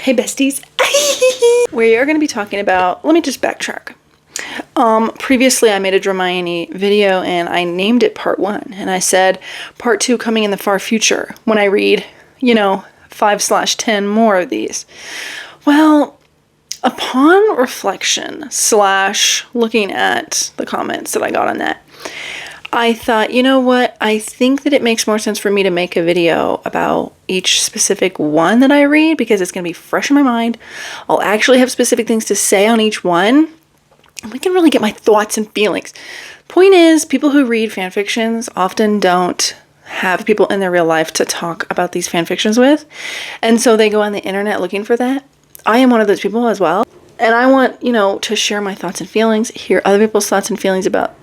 Hey besties. We are going to be talking about, let me just backtrack. Previously I made a DRAMIONE video and I named it part 1 and I said part 2 coming in the far future when I read, 5/10 more of these. Well, upon reflection / looking at the comments that I got on that, I thought, you know what, I think that it makes more sense for me to make a video about each specific one that I read because it's going to be fresh in my mind. I'll actually have specific things to say on each one. And we can really get my thoughts and feelings. Point is, people who read fan fictions often don't have people in their real life to talk about these fan fictions with. And so they go on the internet looking for that. I am one of those people as well. And I want, to share my thoughts and feelings, hear other people's thoughts and feelings about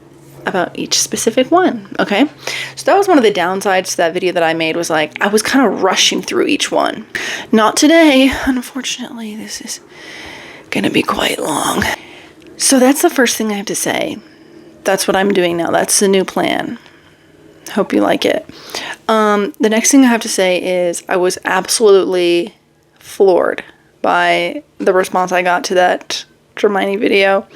each specific one, okay? So that was one of the downsides to that video that I made, was like, I was kind of rushing through each one. Not today, unfortunately. This is gonna be quite long. So that's the first thing I have to say. That's what I'm doing now. That's the new plan. Hope you like it. The next thing I have to say is I was absolutely floored by the response I got to that DRAMIONE video.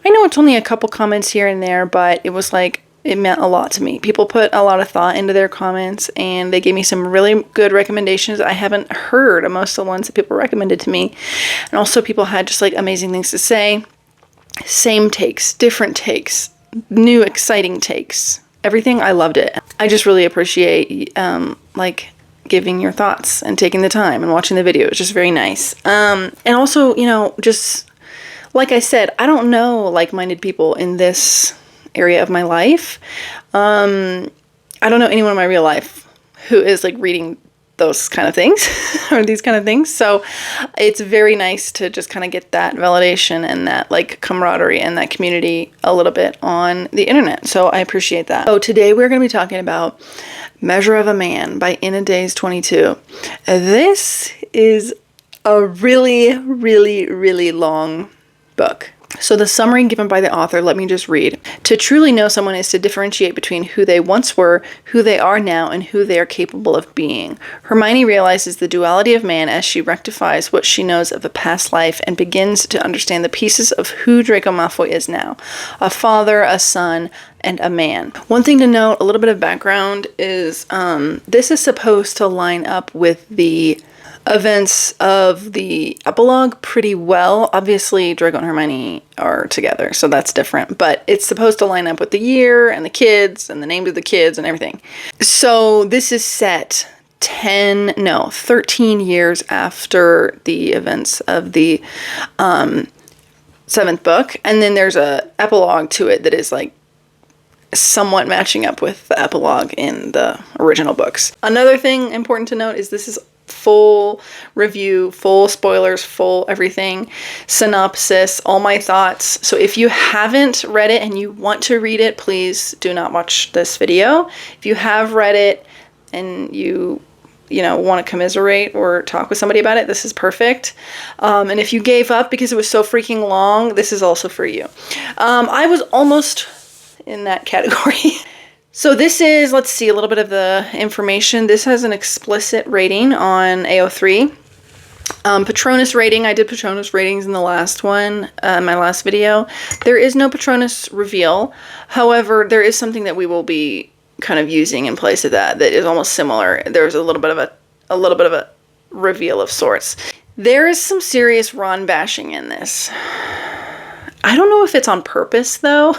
I know it's only a couple comments here and there, but it was like, it meant a lot to me. People put a lot of thought into their comments and they gave me some really good recommendations I haven't heard of most of the ones that people recommended to me. And also people had just like amazing things to say. Same takes, different takes, new exciting takes. Everything, I loved it. I just really appreciate giving your thoughts and taking the time and watching the video. It's just very nice. And also, just like I said, I don't know like-minded people in this area of my life. I don't know anyone in my real life who is like reading those kind of things or these kind of things. So it's very nice to just kind of get that validation and that like camaraderie and that community a little bit on the internet. So I appreciate that. So today we're going to be talking about Measure of a Man by In a Days 22. This is a really, really, really long book. So the summary given by the author, let me just read. To truly know someone is to differentiate between who they once were, who they are now, and who they are capable of being. Hermione realizes the duality of man as she rectifies what she knows of a past life and begins to understand the pieces of who Draco Malfoy is now. A father, a son, and a man. One thing to note, a little bit of background, is this is supposed to line up with the events of the epilogue pretty well. Obviously, Draco and Hermione are together, so that's different, but it's supposed to line up with the year and the kids and the names of the kids and everything. So this is set 13 years after the events of the 7th book, and then there's a epilogue to it that is like somewhat matching up with the epilogue in the original books. Another thing important to note is this is full review, full spoilers, full everything, synopsis, all my thoughts. So if you haven't read it and you want to read it, please do not watch this video. If you have read it and you want to commiserate or talk with somebody about it, this is perfect. And if you gave up because it was so freaking long, this is also for you. I was almost in that category. So this is, let's see, a little bit of the information. This has an explicit rating on AO3. Patronus rating, I did Patronus ratings in the last one, my last video. There is no Patronus reveal. However, there is something that we will be kind of using in place of that is almost similar. There's a little bit of a reveal of sorts. There is some serious Ron bashing in this. I don't know if it's on purpose though.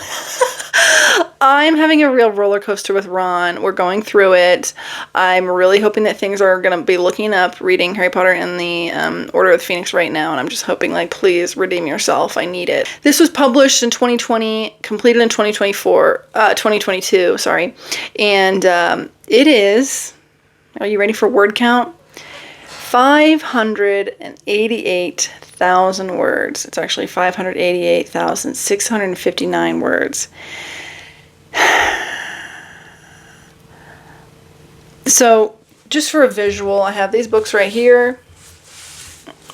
I'm having a real roller coaster with Ron. We're going through it. I'm really hoping that things are going to be looking up, reading Harry Potter and the Order of the Phoenix right now, and I'm just hoping, like, please redeem yourself. I need it. This was published in 2020, completed in 2022, sorry. And it is, are you ready for word count? 588,000 words. It's actually 588,659 words. So, just for a visual, I have these books right here.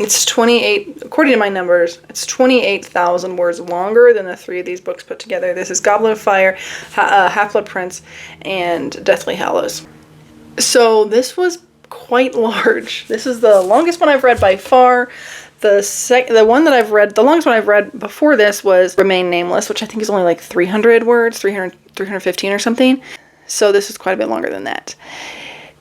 It's 28, according to my numbers, it's 28,000 words longer than the 3 of these books put together. This is Goblet of Fire, Half-Blood Prince, and Deathly Hallows. So this was quite large. This is the longest one I've read by far. The one that I've read, the longest one I've read before this was Remain Nameless, which I think is only like 300 words, 315 or something. So this is quite a bit longer than that.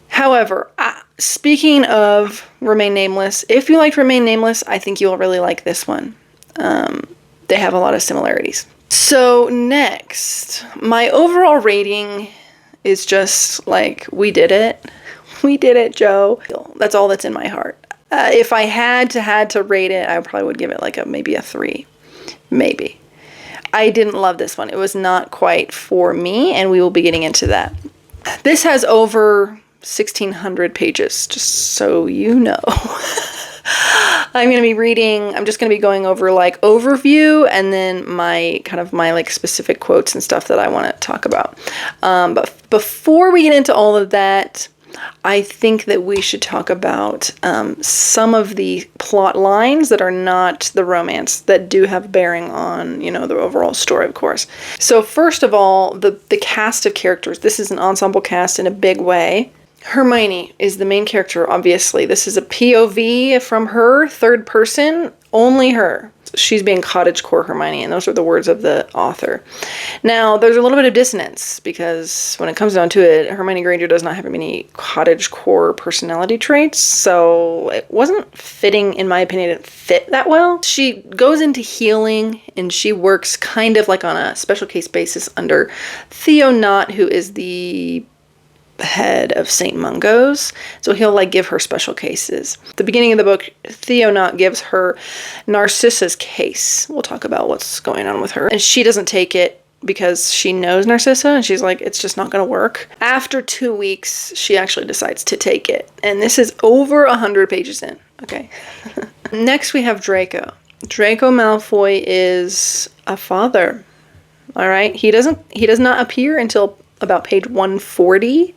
However, speaking of Remain Nameless, if you liked Remain Nameless, I think you'll really like this one. They have a lot of similarities. So next, my overall rating is just like, we did it. We did it, Joe. That's all that's in my heart. If I had to rate it, I probably would give it like maybe a 3. Maybe. I didn't love this one. It was not quite for me, and we will be getting into that. This has over 1,600 pages, just so you know. I'm just going to be going over like overview and then my like specific quotes and stuff that I want to talk about. But before we get into all of that, I think that we should talk about some of the plot lines that are not the romance that do have bearing on, the overall story, of course. So first of all, the cast of characters. This is an ensemble cast in a big way. Hermione is the main character, obviously. This is a POV from her, third person, only her. She's being cottagecore Hermione, and those are the words of the author. Now, there's a little bit of dissonance, because when it comes down to it, Hermione Granger does not have many cottagecore personality traits, so it wasn't fitting, in my opinion. It didn't fit that well. She goes into healing, and she works kind of like on a special case basis under Theo Knott, who is the head of St. Mungo's, so he'll like give her special cases. At the beginning of the book, Theo Knott gives her Narcissa's case. We'll talk about what's going on with her, and she doesn't take it because she knows Narcissa, and she's like, it's just not going to work. After 2 weeks, she actually decides to take it, and this is over 100 pages in. Okay. Next, we have Draco. Draco Malfoy is a father. All right, he does not appear until about page 140.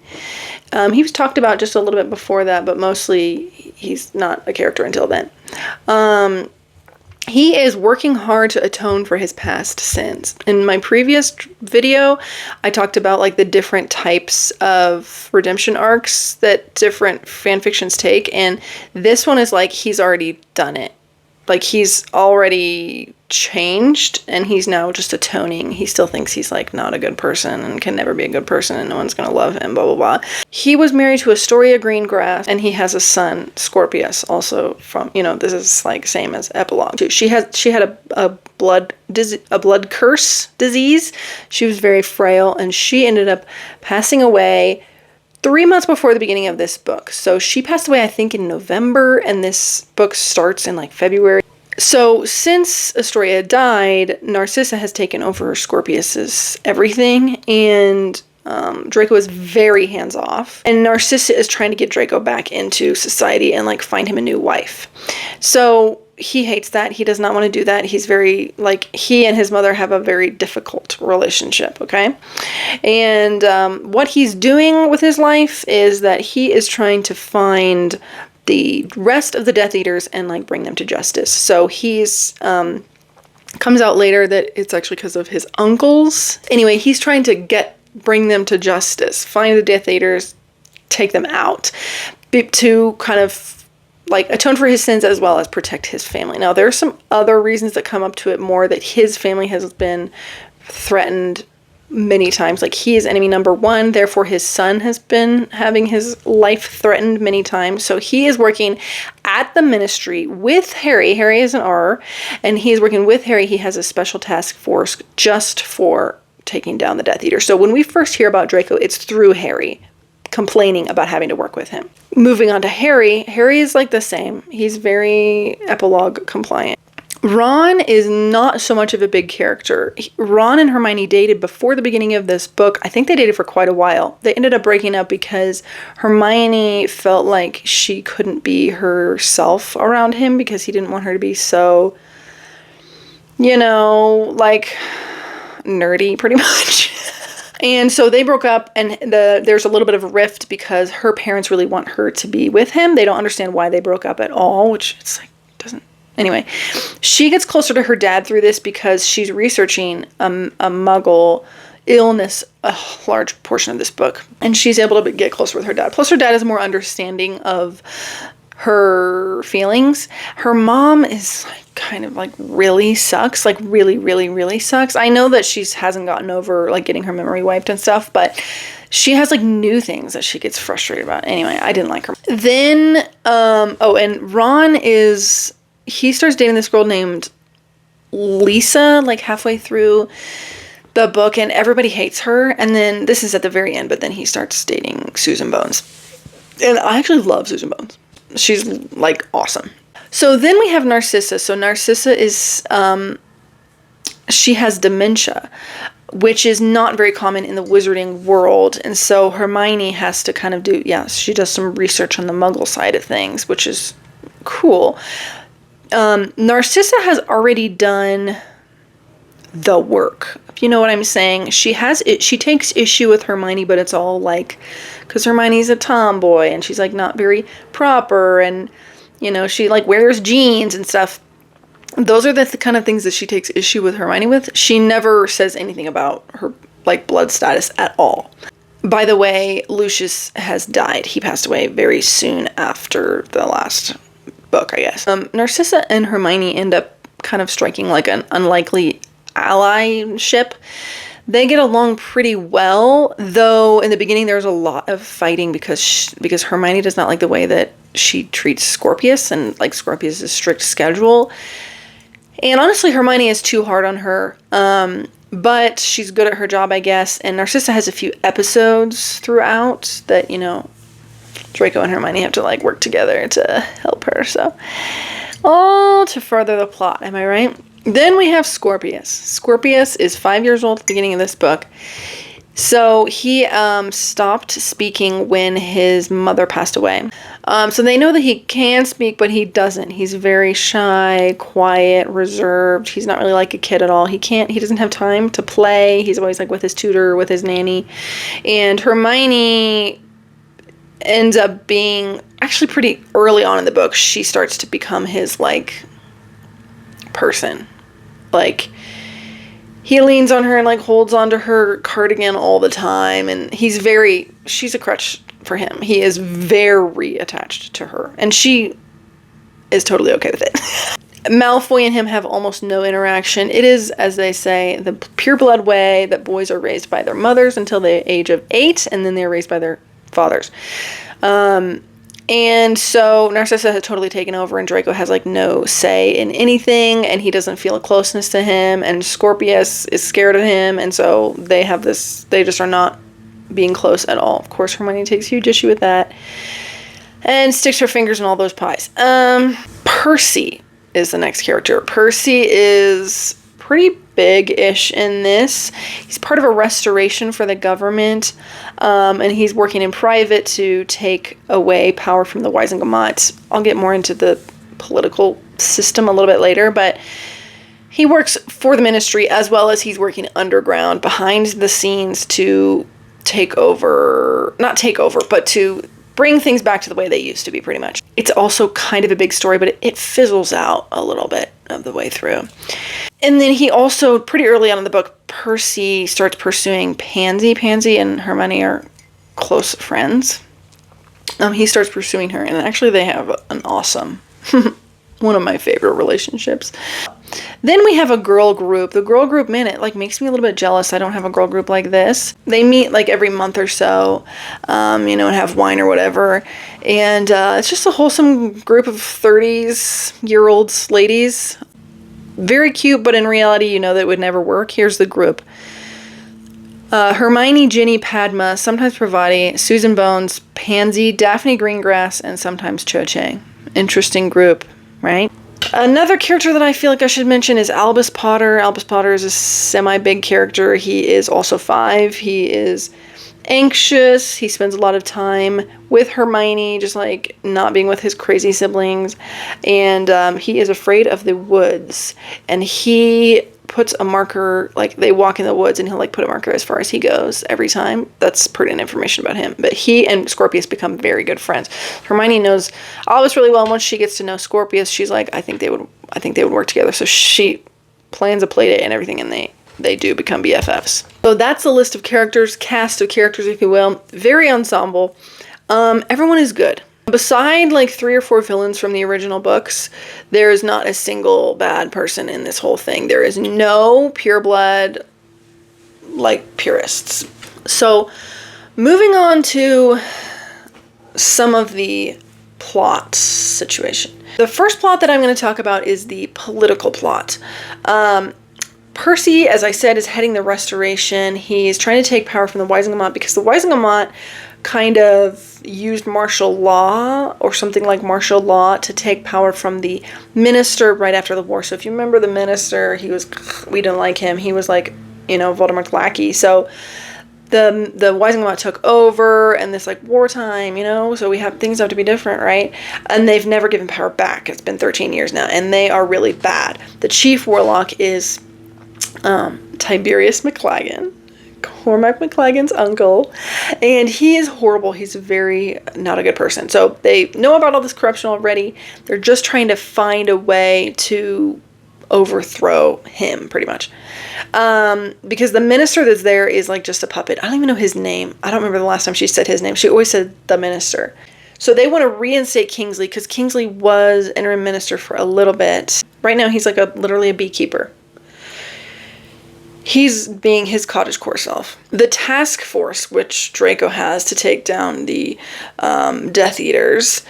He was talked about just a little bit before that, but mostly he's not a character until then. He is working hard to atone for his past sins. In my previous video, I talked about like the different types of redemption arcs that different fanfictions take, and this one is like he's already done it. Like he's already changed and he's now just atoning. He still thinks he's like not a good person and can never be a good person and no one's gonna love him, blah blah blah. He was married to Astoria Greengrass, and he has a son, Scorpius, also from, this is like same as epilogue. She had a blood curse disease. She was very frail, and she ended up passing away 3 months before the beginning of this book. So she passed away, I think, in November, and this book starts in like February. So since Astoria died, Narcissa has taken over Scorpius's everything, and Draco is very hands-off. And Narcissa is trying to get Draco back into society and like find him a new wife. So he hates that. He does not want to do that. He's very, like, he and his mother have a very difficult relationship, okay? And what he's doing with his life is that he is trying to find the rest of the Death Eaters and, like, bring them to justice. So he's, comes out later that it's actually because of his uncles. Anyway, he's trying to bring them to justice, find the Death Eaters, take them out, to kind of like atone for his sins as well as protect his family. Now, there are some other reasons that come up to it more, that his family has been threatened many times. Like, he is enemy number 1, therefore his son has been having his life threatened many times. So he is working at the ministry with Harry. Harry is an R, and he is working with Harry. He has a special task force just for taking down the Death Eater. So when we first hear about Draco, it's through Harry complaining about having to work with him. Moving on to Harry. Harry is like the same. He's very epilogue compliant. Ron is not so much of a big character. Ron and Hermione dated before the beginning of this book. I think they dated for quite a while. They ended up breaking up because Hermione felt like she couldn't be herself around him because he didn't want her to be so, like nerdy pretty much. And so they broke up, and there's a little bit of a rift because her parents really want her to be with him. They don't understand why they broke up at all, which it's like doesn't. Anyway, she gets closer to her dad through this because she's researching a Muggle illness a large portion of this book. And she's able to get closer with her dad. Plus her dad is more understanding of her feelings. Her mom is like, kind of like really sucks, like really, really, really sucks. I know that she hasn't gotten over like getting her memory wiped and stuff, but she has like new things that she gets frustrated about. Anyway, I didn't like her. Then, and Ron he starts dating this girl named Lisa, like halfway through the book, and everybody hates her. And then this is at the very end, but then he starts dating Susan Bones. And I actually love Susan Bones. She's like awesome. So then we have Narcissa. So Narcissa is, she has dementia, which is not very common in the wizarding world. And so Hermione has to kind of she does some research on the Muggle side of things, which is cool. Narcissa has already done the work, if you know what I'm saying. She takes issue with Hermione, but it's all like, because Hermione's a tomboy and she's like not very proper, and you know, she like wears jeans and stuff. Those are the kind of things that she takes issue with Hermione with. She never says anything about her like blood status at all. By the way, Lucius has died. He passed away very soon after the last book, I guess. Narcissa and Hermione end up kind of striking like an unlikely allyship. They get along pretty well, though in the beginning there's a lot of fighting because Hermione does not like the way that she treats Scorpius, and like Scorpius' strict schedule. And honestly, Hermione is too hard on her. But she's good at her job, I guess. And Narcissa has a few episodes throughout that, you know, Draco and Hermione have to like work together to help her. So, all to further the plot, am I right? Then we have Scorpius. Scorpius is 5 years old at the beginning of this book. So he stopped speaking when his mother passed away. So they know that he can speak, but he doesn't. He's very shy, quiet, reserved. He's not really like a kid at all. He doesn't have time to play. He's always like with his tutor, with his nanny. And Hermione ends up being, actually pretty early on in the book, she starts to become his like person. Like, he leans on her and like holds onto her cardigan all the time, and she's a crutch for him. He is very attached to her, and she is totally okay with it. Malfoy and him have almost no interaction. It is, as they say, the pureblood way that boys are raised by their mothers until the age of 8, and then they're raised by their fathers. And so Narcissa has totally taken over, and Draco has like no say in anything, and he doesn't feel a closeness to him, and Scorpius is scared of him, and so they just are not being close at all. Of course, Hermione takes huge issue with that and sticks her fingers in all those pies. Percy is the next character. Percy is pretty big-ish in this. He's part of a restoration for the government, and he's working in private to take away power from the Wisengamot. I'll get more into the political system a little bit later, but he works for the ministry as well as he's working underground behind the scenes to not take over, but to bring things back to the way they used to be, pretty much. It's also kind of a big story, but it fizzles out a little bit of the way through. And then he also, pretty early on in the book, Percy starts pursuing Pansy. Pansy and Hermione are close friends. He starts pursuing her, and actually they have an awesome, one of my favorite relationships. Then we have a girl group. The girl group, man, it like makes me a little bit jealous. I don't have a girl group like this. They meet like every month or so, and have wine or whatever. And it's just a wholesome group of 30s-year-olds ladies. Very cute, but in reality, you know that would never work. Here's the group. Hermione, Ginny, Padma, sometimes Pravati, Susan Bones, Pansy, Daphne Greengrass, and sometimes Cho-Chang. Interesting group, right? Another character that I feel like I should mention is Albus Potter. Albus Potter is a semi-big character. He is also 5. He is anxious. He spends a lot of time with Hermione, just like not being with his crazy siblings. And he is afraid of the woods. And he puts a marker, like they walk in the woods and he'll like put a marker as far as he goes every time. That's pertinent information about him. But he and Scorpius become very good friends. Hermione knows Albus really well, and once she gets to know Scorpius, she's like, I think they would work together. So she plans a play date and everything, and they they do become BFFs. So that's the list of characters, cast of characters, if you will. Very ensemble. Everyone is good. Beside like 3 or 4 villains from the original books, there is not a single bad person in this whole thing. There is no pureblood, like, purists. So, moving on to some of the plot situation. The first plot that I'm going to talk about is the political plot. Percy, as I said, is heading the Restoration. He's trying to take power from the Wisingamot because the Wisingamot kind of used martial law or something like martial law to take power from the minister right after the war. So if you remember the minister, we didn't like him. He was like, you know, Voldemort's lackey. So the Wisingamot took over, and this like wartime, you know, so things have to be different, right? And they've never given power back. It's been 13 years now, and they are really bad. The chief warlock is Tiberius McLaggen, Cormac McLaggen's uncle, and he is horrible. He's very not a good person. So they know about all this corruption already. They're just trying to find a way to overthrow him, pretty much. Because the minister that's there is like just a puppet. I don't even know his name. I don't remember the last time she said his name. She always said the minister. So they want to reinstate Kingsley because Kingsley was interim minister for a little bit. Right now he's like literally a beekeeper. He's being his cottagecore self. The task force, which Draco has to take down the Death Eaters,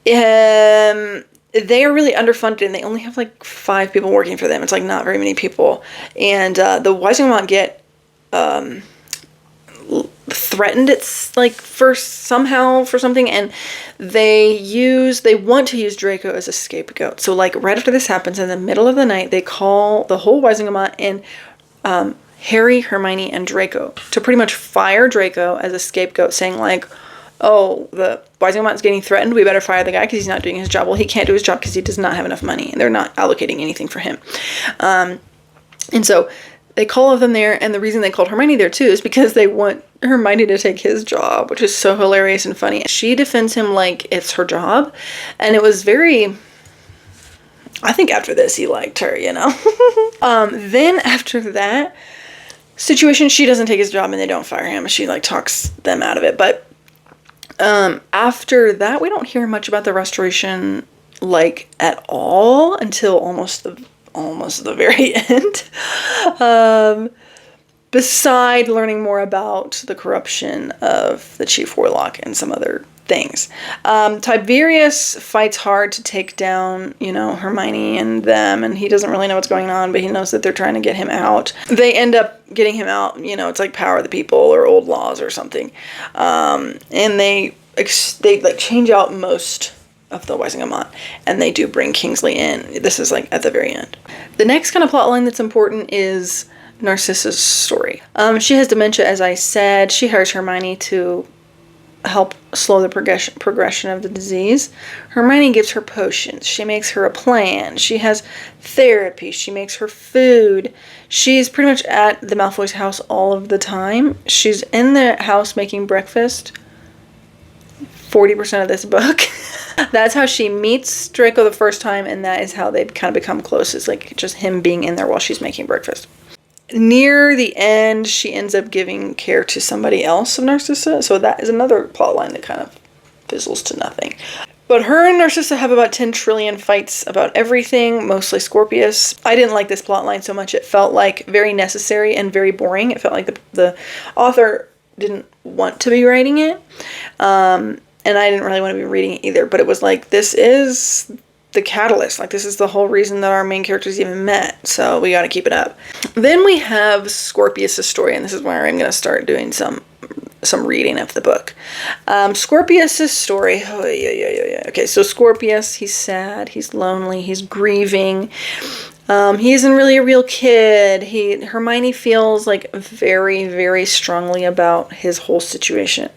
they are really underfunded, and they only have like 5 people working for them. It's like not very many people. And the Wisingamot get threatened, it's like for something, and they want to use Draco as a scapegoat. So like right after this happens, in the middle of the night, they call the whole Wisingamot and Harry, Hermione, and Draco to pretty much fire Draco as a scapegoat, saying like, oh, the Wisingamot is getting threatened, we better fire the guy because he's not doing his job. Well, he can't do his job because he does not have enough money, and they're not allocating anything for him. And so they call all of them there, and the reason they called Hermione there too is because they want Hermione to take his job, which is so hilarious and funny. She defends him like it's her job, and it was very... I think after this he liked her, you know. Then after that situation, she doesn't take his job and they don't fire him. She like talks them out of it. But after that, we don't hear much about the Restoration like at all until almost the very end. Beside learning more about the corruption of the Chief Warlock and some other things. Tiberius fights hard to take down, you know, Hermione and them, and he doesn't really know what's going on, but he knows that they're trying to get him out. They end up getting him out, you know, it's like Power of the People or Old Laws or something. And they like change out most of the Wisingamot, and they do bring Kingsley in. This is like at the very end. The next kind of plot line that's important is Narcissa's story. She has dementia, as I said. She hires Hermione to help slow the progression of the disease. Hermione gives her potions. She makes her a plan. She has therapy. She makes her food. She's pretty much at the Malfoy's house all of the time. She's in the house making breakfast 40% of this book. That's how she meets Draco the first time, and that is how they kind of become close. It's like just him being in there while she's making breakfast. Near the end, she ends up giving care to somebody else of Narcissa, so that is another plot line that kind of fizzles to nothing. But her and Narcissa have about 10 trillion fights about everything, mostly Scorpius. I didn't like this plot line so much. It felt like very necessary and very boring. It felt like the author didn't want to be writing it, and I didn't really want to be reading it either, but it was like, this is the catalyst. Like, this is the whole reason that our main characters even met, so we got to keep it up. Then we have Scorpius' story, and this is where I'm going to start doing some reading of the book. Scorpius' story. Oh, yeah. Okay, so Scorpius, he's sad, he's lonely, he's grieving. He isn't really a real kid. Hermione feels like very, very strongly about his whole situation.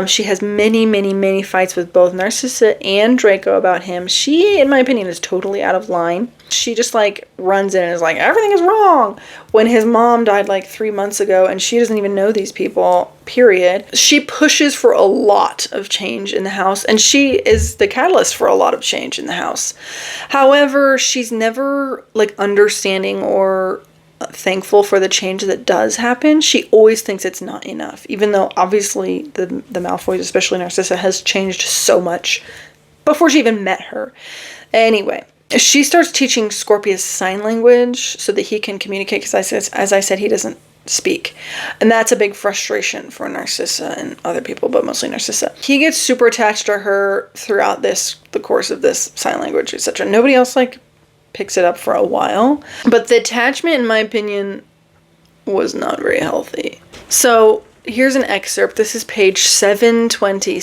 She has many fights with both Narcissa and Draco about him. She, in my opinion, is totally out of line. She just like runs in and is like, everything is wrong, when his mom died like 3 months ago and she doesn't even know these people, period. She pushes for a lot of change in the house, and she is the catalyst for a lot of change in the house. However, she's never like understanding or thankful for the change that does happen, she always thinks it's not enough. Even though, obviously, the Malfoys, especially Narcissa, has changed so much before she even met her. Anyway, she starts teaching Scorpius sign language so that he can communicate, because as I said, he doesn't speak. And that's a big frustration for Narcissa and other people, but mostly Narcissa. He gets super attached to her throughout the course of this sign language, etc. Nobody else, like, picks it up for a while. But the attachment, in my opinion, was not very healthy. So here's an excerpt. This is page 720,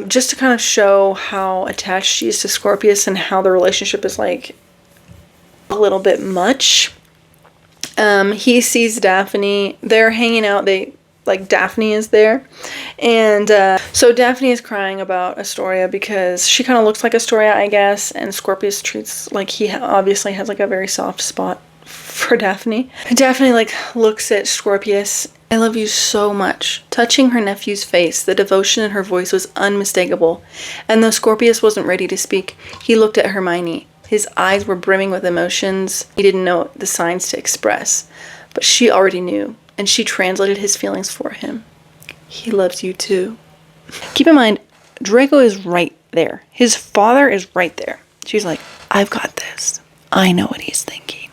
just to kind of show how attached she is to Scorpius and how the relationship is, like, a little bit much. He sees Daphne. They're hanging out. Daphne is there. And so Daphne is crying about Astoria because she kind of looks like Astoria, I guess. And Scorpius treats, like, he obviously has, like, a very soft spot for Daphne. Daphne, like, looks at Scorpius. I love you so much. Touching her nephew's face, the devotion in her voice was unmistakable. And though Scorpius wasn't ready to speak, he looked at Hermione. His eyes were brimming with emotions he didn't know the signs to express. But she already knew, and she translated his feelings for him. He loves you too. Keep in mind, Draco is right there. His father is right there. She's like, I've got this. I know what he's thinking.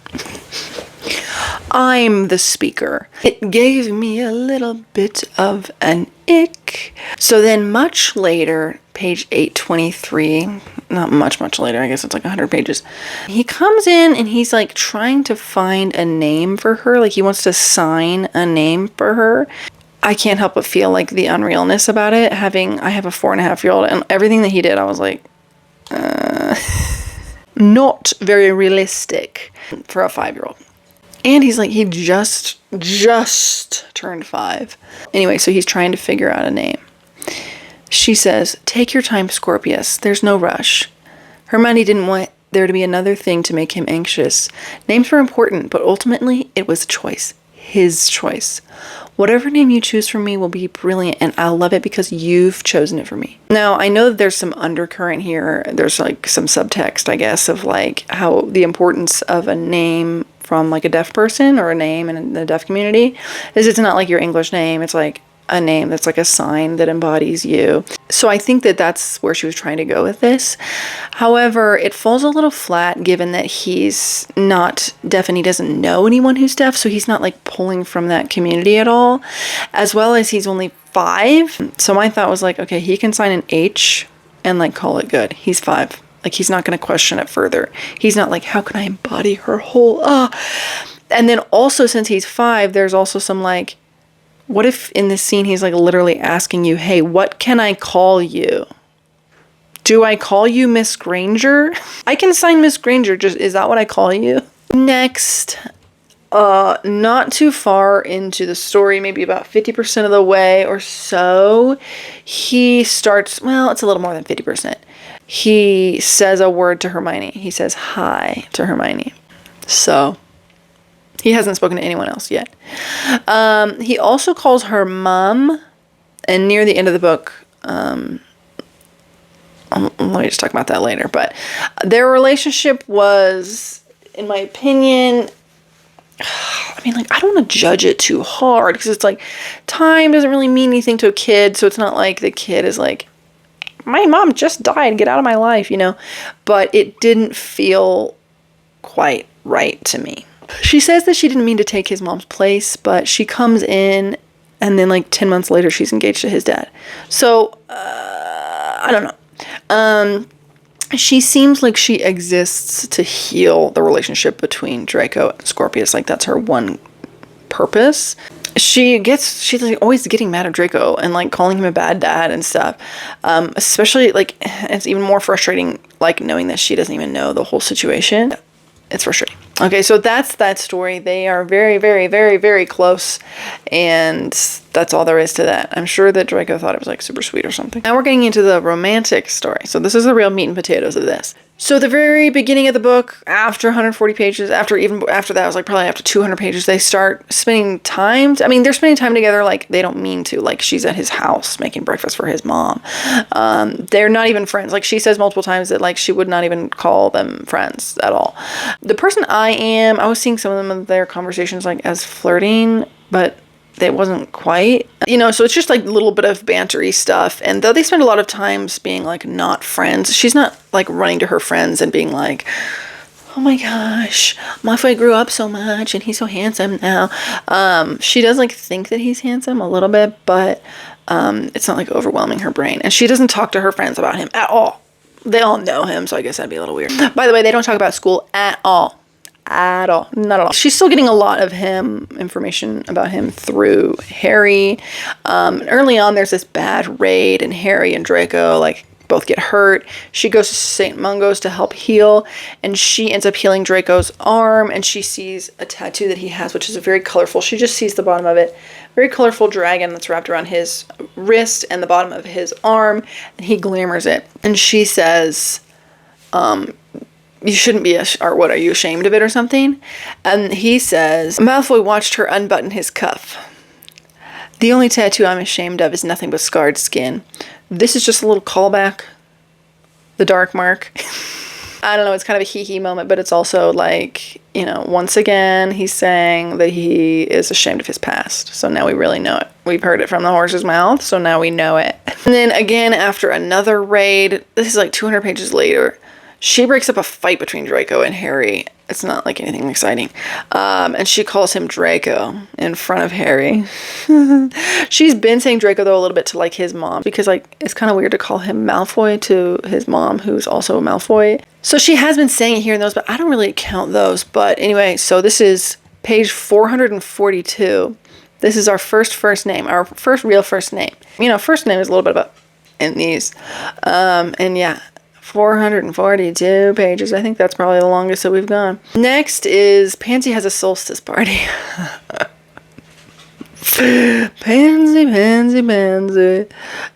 I'm the speaker. It gave me a little bit of an ick. So then much later, page 823, not much later, I guess it's like 100 pages, he comes in and he's like trying to find a name for her. Like he wants to sign a name for her. I can't help but feel like the unrealness about it. I have a 4.5-year-old, and everything that he did, I was like, not very realistic for a 5-year-old. And he's like, he just turned 5. Anyway, so he's trying to figure out a name. She says, take your time, Scorpius. There's no rush. Hermione didn't want there to be another thing to make him anxious. Names were important, but ultimately it was a choice. His choice. Whatever name you choose for me will be brilliant, and I'll love it because you've chosen it for me. Now, I know that there's some undercurrent here. There's like some subtext, I guess, of like how the importance of a name from like a deaf person or a name in the deaf community is it's not like your English name. It's like a name that's like a sign that embodies you. So I think that that's where she was trying to go with this. However, it falls a little flat given that he's not deaf and he doesn't know anyone who's deaf. So he's not like pulling from that community at all, as well as he's only 5. So my thought was like, okay, he can sign an H and like call it good. He's 5. Like he's not going to question it further. He's not like, how can I embody her whole, And then also since he's 5, there's also some like, what if in this scene he's like literally asking you, hey, what can I call you? Do I call you Miss Granger? I can sign Miss Granger. Just, is that what I call you? Next, not too far into the story, maybe about 50% of the way or so, he starts, well, it's a little more than 50%. He says a word to Hermione. He says hi to Hermione. So he hasn't spoken to anyone else yet. He also calls her mom. And near the end of the book, let me just talk about that later. But their relationship was, in my opinion, I mean, like, I don't want to judge it too hard. Because it's like, time doesn't really mean anything to a kid. So it's not like the kid is like, my mom just died, get out of my life, you know. But it didn't feel quite right to me. She says that she didn't mean to take his mom's place, but she comes in and then like 10 months later she's engaged to his dad. So, I don't know. She seems like she exists to heal the relationship between Draco and Scorpius. Like that's her one purpose. She's like always getting mad at Draco and like calling him a bad dad and stuff. Especially like, it's even more frustrating like knowing that she doesn't even know the whole situation. It's frustrating. Okay, so that's that story. They are very, very, very, very close. And That's all there is to that. I'm sure that Draco thought it was like super sweet or something. Now we're getting into the romantic story. So this is the real meat and potatoes of this. So the very beginning of the book, after 140 pages, after that, I was like probably after 200 pages, they start spending time. I mean, they're spending time together like they don't mean to. Like she's at his house making breakfast for his mom. They're not even friends. Like she says multiple times that like she would not even call them friends at all. The person I was seeing some of their conversations like as flirting, but it wasn't quite, so it's just like a little bit of bantery stuff. And though they spend a lot of times being like not friends, she's not like running to her friends and being like, oh my gosh, Malfoy grew up so much and he's so handsome now. She does like think that he's handsome a little bit, but it's not like overwhelming her brain. And she doesn't talk to her friends about him at all. They all know him, so I guess that'd be a little weird. By the way, they don't talk about school at all. Not at all. She's still getting a lot of information about him through Harry. Early on, there's this bad raid, and Harry and Draco like both get hurt. She goes to St. Mungo's to help heal, and she ends up healing Draco's arm, and she sees a tattoo that he has, which is very colorful. She just sees the bottom of it. Very colorful dragon that's wrapped around his wrist and the bottom of his arm, and he glamours it. And she says, you shouldn't be, or what, are you ashamed of it or something? And he says, Malfoy watched her unbutton his cuff. The only tattoo I'm ashamed of is nothing but scarred skin. This is just a little callback. The dark mark. I don't know, it's kind of a hee-hee moment, but it's also like, once again, he's saying that he is ashamed of his past. So now we really know it. We've heard it from the horse's mouth, so now we know it. And then again, after another raid, this is like 200 pages later, she breaks up a fight between Draco and Harry. It's not like anything exciting. And she calls him Draco in front of Harry. She's been saying Draco, though, a little bit to, like, his mom. Because, like, it's kind of weird to call him Malfoy to his mom, who's also a Malfoy. So she has been saying it here and those, but I don't really count those. But anyway, so this is page 442. This is our first name. Our first real first name. First name is a little bit about in these. And yeah. 442 pages. I think that's probably the longest that we've gone. Next is Pansy has a solstice party. Pansy.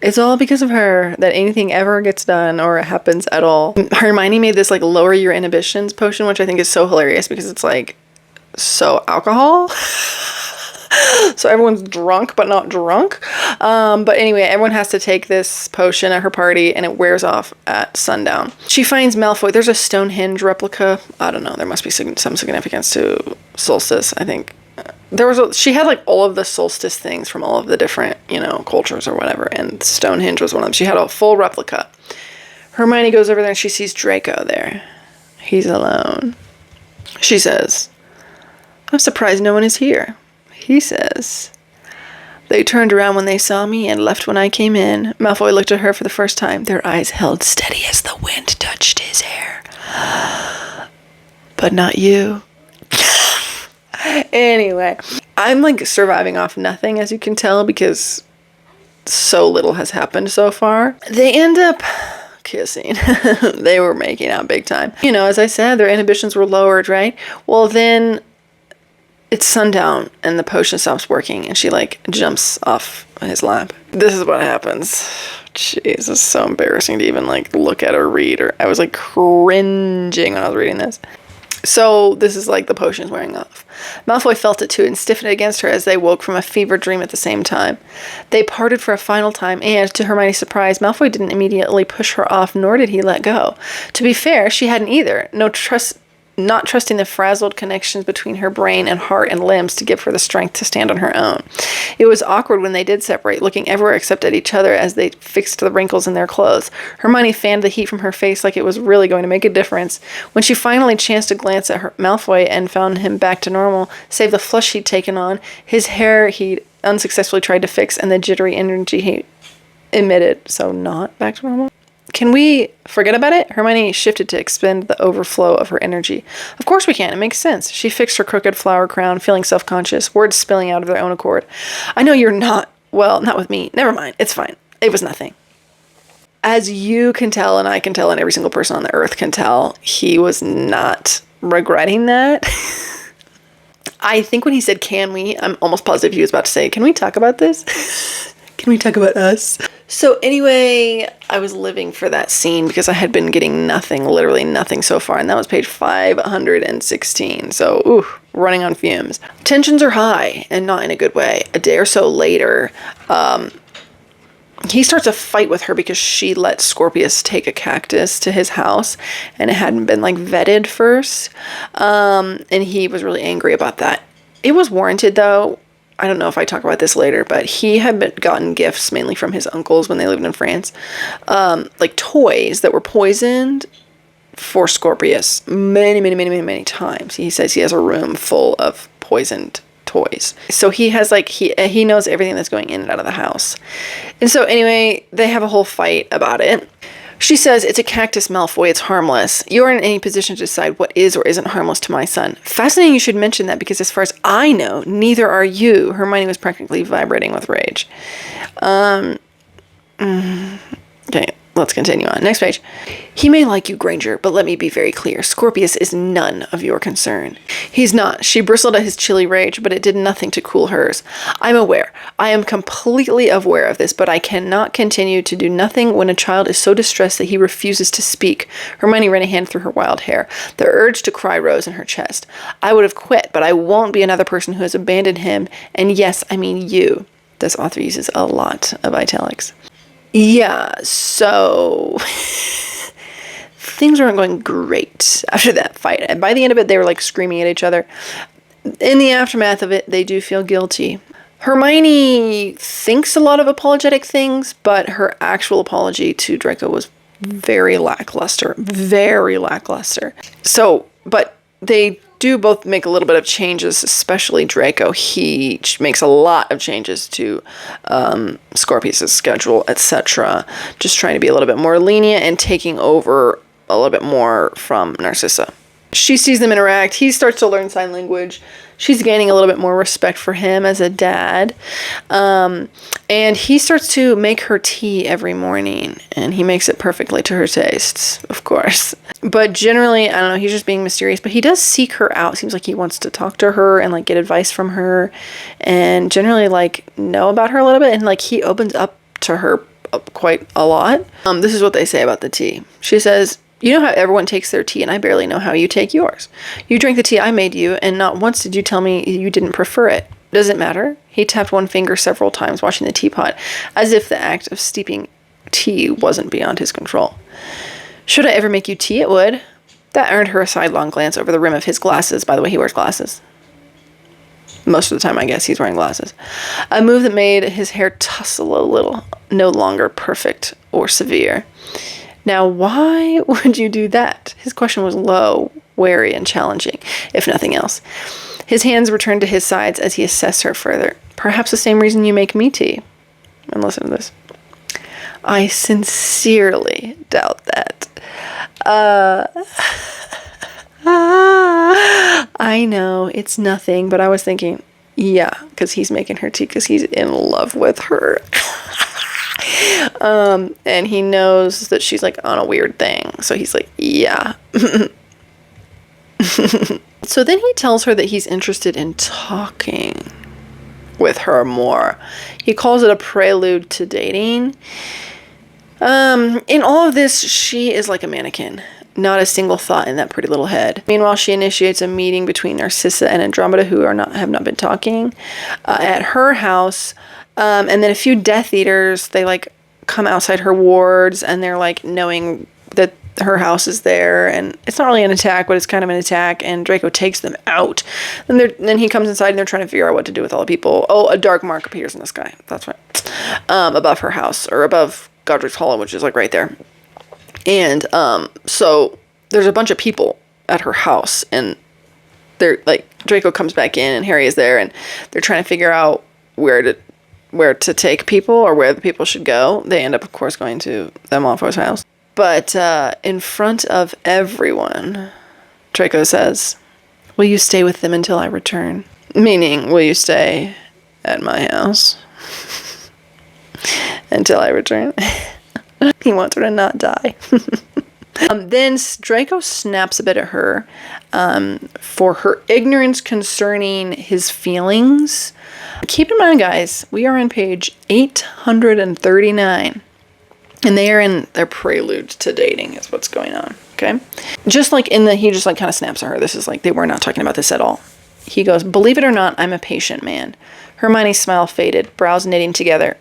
It's all because of her that anything ever gets done or happens at all. Hermione made this like lower your inhibitions potion, which I think is so hilarious because it's like so alcohol. So everyone's drunk, but not drunk. But anyway, everyone has to take this potion at her party, and it wears off at sundown. She finds Malfoy. There's a Stonehenge replica. I don't know. There must be some significance to solstice. I think she had like all of the solstice things from all of the different, cultures or whatever, and Stonehenge was one of them. She had a full replica. Hermione goes over there, and she sees Draco there. He's alone. She says, I'm surprised no one is here. He says, they turned around when they saw me and left when I came in. Malfoy looked at her for the first time. Their eyes held steady as the wind touched his hair. But not you. Anyway, I'm like surviving off nothing, as you can tell, because so little has happened so far. They end up kissing. They were making out big time. As I said, their inhibitions were lowered, right? Well, then it's sundown and the potion stops working and she like jumps off his lap. This is what happens. Jeez, this is so embarrassing to even like look at or read. I was like cringing when I was reading this. So this is like the potion's wearing off. Malfoy felt it too and stiffened against her as they woke from a fever dream at the same time. They parted for a final time and, to Hermione's surprise, Malfoy didn't immediately push her off, nor did he let go. To be fair, she hadn't either. Not trusting the frazzled connections between her brain and heart and limbs to give her the strength to stand on her own. It was awkward when they did separate, looking everywhere except at each other as they fixed the wrinkles in their clothes. Hermione fanned the heat from her face like it was really going to make a difference. When she finally chanced to glance at Malfoy and found him back to normal, save the flush he'd taken on, his hair he'd unsuccessfully tried to fix, and the jittery energy he emitted. So not back to normal? Can we forget about it? Hermione shifted to expend the overflow of her energy. Of course we can. It makes sense. She fixed her crooked flower crown, feeling self-conscious, words spilling out of their own accord. I know you're not. Well, not with me. Never mind. It's fine. It was nothing. As you can tell, and I can tell, and every single person on the earth can tell, he was not regretting that. I think when he said, can we, I'm almost positive he was about to say, can we talk about this? Can we talk about us? So anyway, I was living for that scene because I had been getting nothing, literally nothing so far. And that was page 516. So, ooh, running on fumes. Tensions are high and not in a good way. A day or so later, he starts a fight with her because she let Scorpius take a cactus to his house and it hadn't been like vetted first. And he was really angry about that. It was warranted though. I don't know if I talk about this later, but he had gotten gifts mainly from his uncles when they lived in France. Like toys that were poisoned for Scorpius many times. He says he has a room full of poisoned toys. So he has like, he knows everything that's going in and out of the house. And so anyway, they have a whole fight about it. She says, it's a cactus, Malfoy, it's harmless. You aren't in any position to decide what is or isn't harmless to my son. Fascinating you should mention that because as far as I know, neither are you. Hermione was practically vibrating with rage. Okay, let's continue on. Next page. He may like you, Granger, but let me be very clear. Scorpius is none of your concern. He's not. She bristled at his chilly rage, but it did nothing to cool hers. I'm aware. I am completely aware of this, but I cannot continue to do nothing when a child is so distressed that he refuses to speak. Hermione ran a hand through her wild hair. The urge to cry rose in her chest. I would have quit, but I won't be another person who has abandoned him. And yes, I mean you. This author uses a lot of italics. Yeah, so things weren't going great after that fight. And by the end of it, they were like screaming at each other. In the aftermath of it, they do feel guilty. Hermione thinks a lot of apologetic things, but her actual apology to Draco was very lackluster. Very lackluster. So, but they do both make a little bit of changes, especially Draco. He makes a lot of changes to Scorpius' schedule, etc. Just trying to be a little bit more lenient and taking over a little bit more from Narcissa. She sees them interact. He starts to learn sign language. She's gaining a little bit more respect for him as a dad. And he starts to make her tea every morning. And he makes it perfectly to her tastes, of course. But generally, I don't know, he's just being mysterious. But he does seek her out. Seems like he wants to talk to her and, like, get advice from her. And generally, like, know about her a little bit. And, like, he opens up to her quite a lot. This is what they say about the tea. She says, you know how everyone takes their tea, and I barely know how you take yours. You drank the tea I made you, and not once did you tell me you didn't prefer it. Does it matter? He tapped one finger several times, washing the teapot, as if the act of steeping tea wasn't beyond his control. Should I ever make you tea, it would. That earned her a sidelong glance over the rim of his glasses. By the way, he wears glasses. Most of the time, I guess, he's wearing glasses. A move that made his hair tussle a little, no longer perfect or severe. Now, why would you do that? His question was low, wary, and challenging, if nothing else. His hands returned to his sides as he assessed her further. Perhaps the same reason you make me tea. And listen to this. I sincerely doubt that. I know, it's nothing, but I was thinking, yeah, because he's making her tea because he's in love with her. And he knows that she's like on a weird thing. So he's like, yeah. So then he tells her that he's interested in talking with her more. He calls it a prelude to dating. In all of this, she is like a mannequin. Not a single thought in that pretty little head. Meanwhile, she initiates a meeting between Narcissa and Andromeda, who have not been talking, at her house. And then a few Death Eaters, they like come outside her wards, and they're like knowing that her house is there, and it's not really an attack, but it's kind of an attack, and Draco takes them out. Then he comes inside, and they're trying to figure out what to do with all the people. Oh, a dark mark appears in the sky. That's right. Above her house, or above Godric's Hollow, which is like right there. And so there's a bunch of people at her house, and they're like, Draco comes back in, and Harry is there, and they're trying to figure out where to take people, or where the people should go. They end up, of course, going to the Malfoy's house. But in front of everyone, Draco says, will you stay with them until I return? Meaning, will you stay at my house until I return? He wants her to not die. Then Draco snaps a bit at her for her ignorance concerning his feelings. Keep in mind, guys, we are on page 839. And they are in their prelude to dating is what's going on, okay? Just like he just like kind of snaps at her. This is like, they were not talking about this at all. He goes, believe it or not, I'm a patient man. Hermione's smile faded, brows knitting together.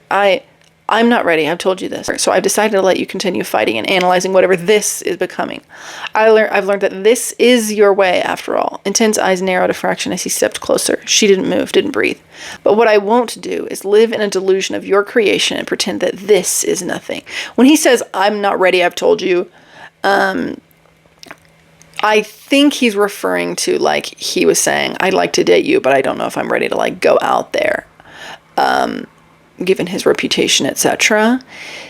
I'm not ready, I've told you this. So I've decided to let you continue fighting and analyzing whatever this is becoming. I've learned that this is your way, after all. Intense eyes narrowed a fraction as he stepped closer. She didn't move, didn't breathe. But what I won't do is live in a delusion of your creation and pretend that this is nothing. When he says, I'm not ready, I've told you, I think he's referring to, like, he was saying, I'd like to date you, but I don't know if I'm ready to, like, go out there. Given his reputation, etc.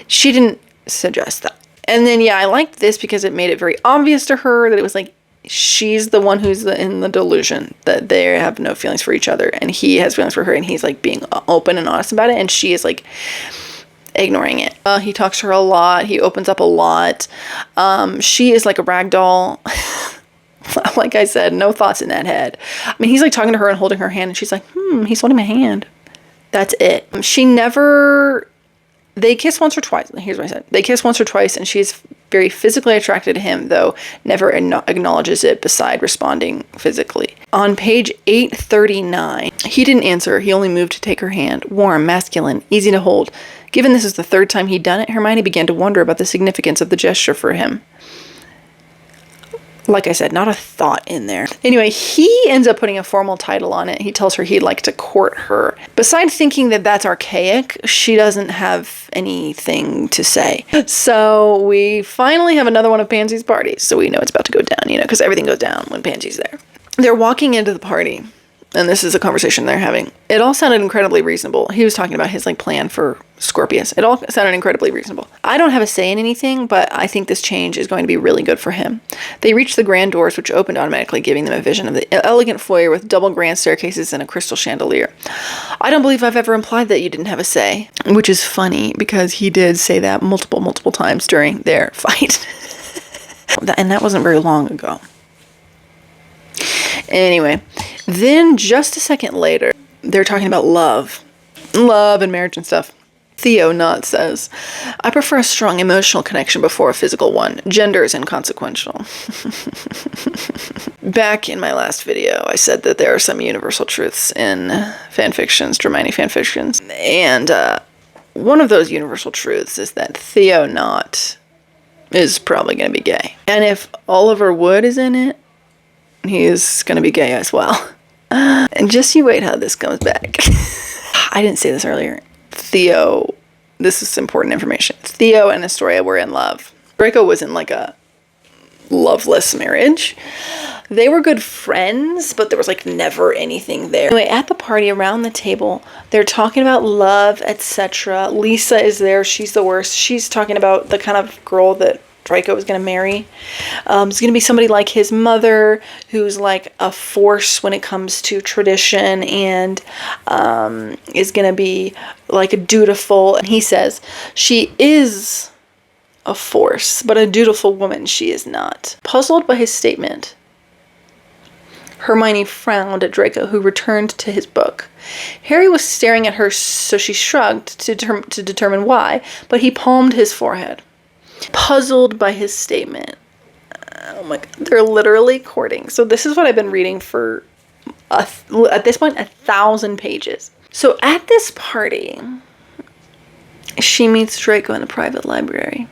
She didn't suggest that. And then, yeah, I liked this because it made it very obvious to her that it was like, she's the one who's in the delusion that they have no feelings for each other, and he has feelings for her, and he's like being open and honest about it, and she is like ignoring it. He talks to her a lot. He opens up a lot. She is like a rag doll. Like I said, no thoughts in that head. I mean, he's like talking to her and holding her hand, and she's like, he's holding my hand. That's it. They kiss once or twice. Here's what I said. They kiss once or twice, and she's very physically attracted to him, though never acknowledges it beside responding physically. On page 839, he didn't answer. He only moved to take her hand. Warm, masculine, easy to hold. Given this is the third time he'd done it, Hermione began to wonder about the significance of the gesture for him. Like I said, not a thought in there. Anyway, he ends up putting a formal title on it. He tells her he'd like to court her. Besides thinking that that's archaic, she doesn't have anything to say. So we finally have another one of Pansy's parties. So we know it's about to go down, because everything goes down when Pansy's there. They're walking into the party, and this is a conversation they're having. It all sounded incredibly reasonable. He was talking about his plan for Scorpius. It all sounded incredibly reasonable. I don't have a say in anything, but I think this change is going to be really good for him. They reached the grand doors, which opened automatically, giving them a vision of the elegant foyer with double grand staircases and a crystal chandelier. I don't believe I've ever implied that you didn't have a say, which is funny because he did say that multiple times during their fight. And that wasn't very long ago. Anyway, then just a second later, they're talking about love and marriage and stuff. Theonaught says, I prefer a strong emotional connection before a physical one. Gender is inconsequential. Back in my last video, I said that there are some universal truths in fanfictions, Hermione fanfictions. And one of those universal truths is that Theonaught is probably going to be gay. And if Oliver Wood is in it, he is going to be gay as well. And just you wait how this comes back. I didn't say this earlier. Theo, this is important information. Theo and Astoria were in love. Draco was in like a loveless marriage. They were good friends, but there was like never anything there. Anyway, at the party around the table, they're talking about love, etc. Lisa is there. She's the worst. She's talking about the kind of girl that Draco was going to marry. It's going to be somebody like his mother, who's like a force when it comes to tradition, and is going to be like a dutiful. And he says, she is a force, but a dutiful woman she is not. Puzzled by his statement, Hermione frowned at Draco, who returned to his book. Harry was staring at her, so she shrugged to determine why, but he palmed his forehead. Puzzled by his statement. Oh my god, they're literally courting. So this is what I've been reading for, at this point, 1,000 pages. So at this party, she meets Draco in a private library.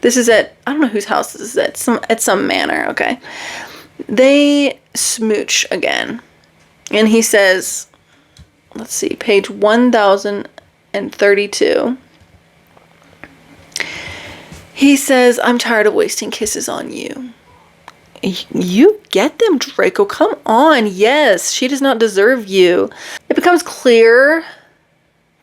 This is at, I don't know whose house this is at some manor, okay? They smooch again. And he says, let's see, page 1032. He says, I'm tired of wasting kisses on you. You get them, Draco. Come on. Yes, she does not deserve you. It becomes clear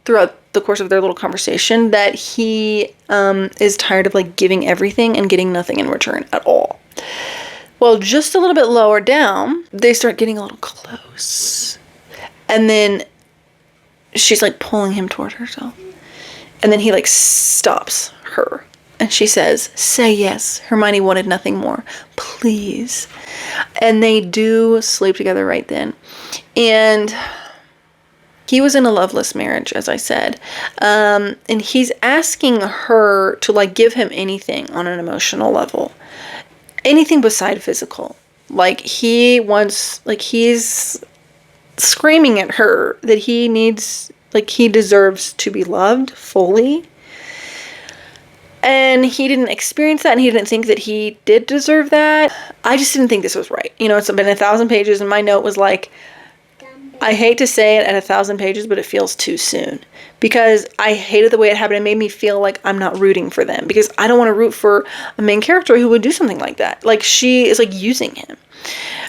throughout the course of their little conversation that he is tired of like giving everything and getting nothing in return at all. Well, just a little bit lower down, they start getting a little close. And then she's like pulling him toward herself. And then he like stops her And she says, say yes. Hermione wanted nothing more. Please. And they do sleep together right then. And he was in a loveless marriage, as I said. And he's asking her to, like, give him anything on an emotional level. Anything beside physical. Like, he wants, like, he's screaming at her that he needs, like, he deserves to be loved fully. And he didn't experience that, and he didn't think that he did deserve that. I just didn't think this was right. You know, it's been 1,000 pages, and my note was like, I hate to say it at 1,000 pages, but it feels too soon. Because I hated the way it happened. It made me feel like I'm not rooting for them. Because I don't want to root for a main character who would do something like that. Like, she is, like, using him.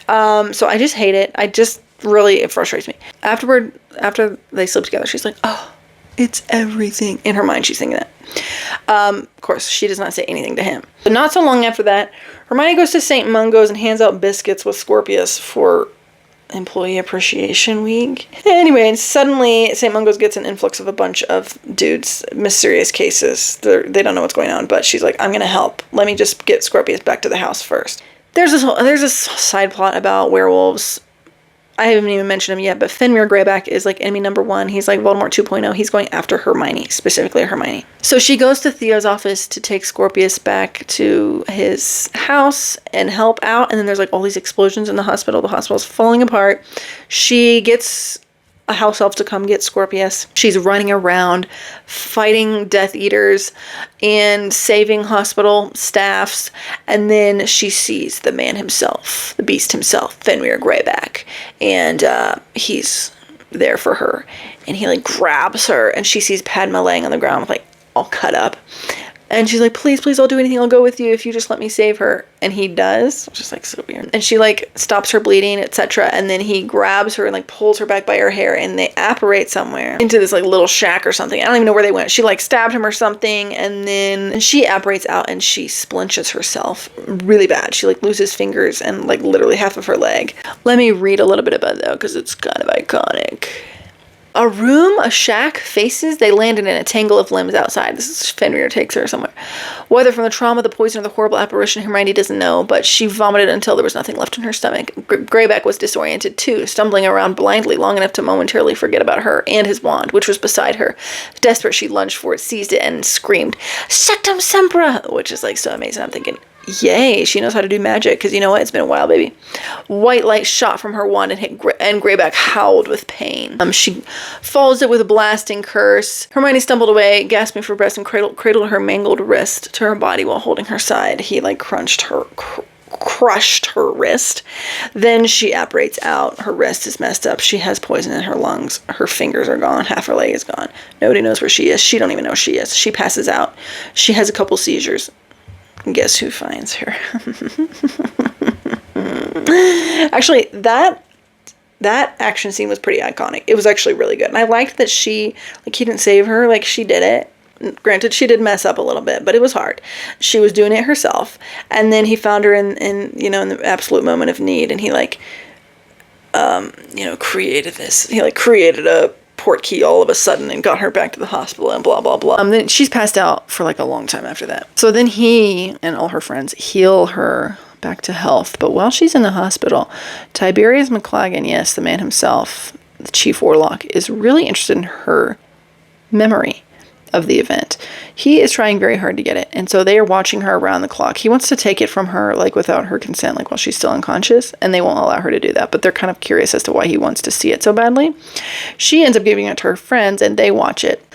So I just hate it. It frustrates me. After they sleep together, she's like, oh, it's everything. In her mind, she's thinking that. Of course, she does not say anything to him. But not so long after that, Hermione goes to St. Mungo's and hands out biscuits with Scorpius for Employee Appreciation Week. Anyway, and suddenly St. Mungo's gets an influx of a bunch of dudes, mysterious cases. They don't know what's going on, but she's like, I'm going to help. Let me just get Scorpius back to the house first. There's this side plot about werewolves. I haven't even mentioned him yet, but Fenrir Greyback is like enemy number 1. He's like Voldemort 2.0. He's going after Hermione, specifically Hermione. So she goes to Theo's office to take Scorpius back to his house and help out. And then there's like all these explosions in the hospital. The hospital's falling apart. She gets a house elf to come get Scorpius. She's running around fighting Death Eaters and saving hospital staffs. And then she sees the man himself, the beast himself, Fenrir Greyback. And he's there for her. And he like grabs her, and she sees Padma laying on the ground like all cut up. And she's like, please, please, I'll do anything. I'll go with you if you just let me save her. And he does, which is like so weird. And she like stops her bleeding, etc. And then he grabs her and like pulls her back by her hair, and they apparate somewhere into this like little shack or something. I don't even know where they went. She like stabbed him or something, and then she apparates out and she splinches herself really bad. She like loses fingers and like literally half of her leg. Let me read a little bit about that because it's kind of iconic. A shack faces, they landed in a tangle of limbs outside. This is Fenrir takes her somewhere. Whether from the trauma, the poison, or the horrible apparition, Hermione doesn't know, but she vomited until there was nothing left in her stomach. Greyback was disoriented too, stumbling around blindly long enough to momentarily forget about her and his wand, which was beside her. Desperate, she lunged for it, seized it, and screamed, Sectum Sempra! Which is like so amazing. I'm thinking, yay, she knows how to do magic, because you know what? It's been a while, baby. White light shot from her wand and hit and Greyback howled with pain. She follows it with a blasting curse. Hermione stumbled away, gasping for breath, and cradled her mangled wrist to her body while holding her side. He like crushed her wrist. Then she apparates out. Her wrist is messed up. She has poison in her lungs. Her fingers are gone. Half her leg is gone. Nobody knows where she is. She don't even know where she is. She passes out. She has a couple seizures. Guess who finds her? Actually, that action scene was pretty iconic. It was actually really good. And I liked that he didn't save her, like she did it. Granted, she did mess up a little bit, but it was hard. She was doing it herself. And then he found her in the absolute moment of need, and he created this. He created a portkey all of a sudden and got her back to the hospital and blah, blah, blah. Then she's passed out for like a long time after that. So then he and all her friends heal her back to health. But while she's in the hospital, Tiberius McLaggen, yes, the man himself, the chief warlock, is really interested in her memory of the event. He is trying very hard to get it, and so they are watching her around the clock. He wants to take it from her, like, without her consent, like, while she's still unconscious, and they won't allow her to do that, but they're kind of curious as to why he wants to see it so badly. She ends up giving it to her friends, and they watch it.